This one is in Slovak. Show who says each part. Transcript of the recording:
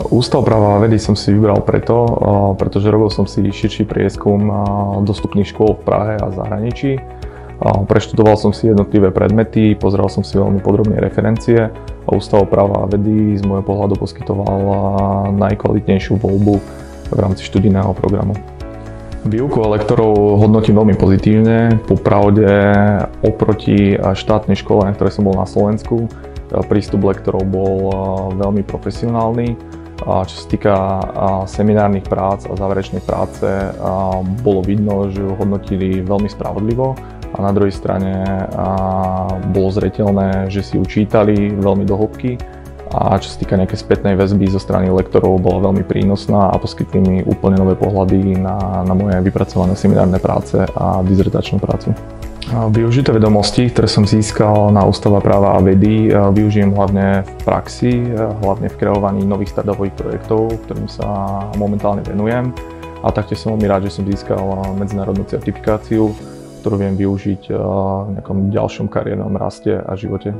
Speaker 1: Ústav práva a vedy som si vybral pretože robil som si širší prieskum dostupných škôl v Prahe a zahraničí. Preštudoval som si jednotlivé predmety, pozeral som si veľmi podrobne referencie a Ústav práva a vedy z môjho pohľadu poskytoval najkvalitnejšiu voľbu v rámci študijného programu. Výuku lektorov hodnotím veľmi pozitívne. Popravde oproti štátnej škole, na ktorej som bol na Slovensku, prístup lektorov bol veľmi profesionálny. Čo sa týka seminárnych prác a záverečnej práce, bolo vidno, že ju hodnotili veľmi spravodlivo a na druhej strane bolo zreteľné, že si ju čítali veľmi do hĺbky. A čo sa týka nejakej spätnej väzby zo strany lektorov, bola veľmi prínosná a poskytli mi úplne nové pohľady na moje vypracované seminárne práce a dizertačnú prácu. Využité vedomosti, ktoré som získal na Ústave práva a vedy, využijem hlavne v praxi, hlavne v kreovaní nových startupových projektov, ktorým sa momentálne venujem. A taktiež som veľmi rád, že som získal medzinárodnú certifikáciu, ktorú viem využiť v nejakom ďalšom kariérnom raste a živote.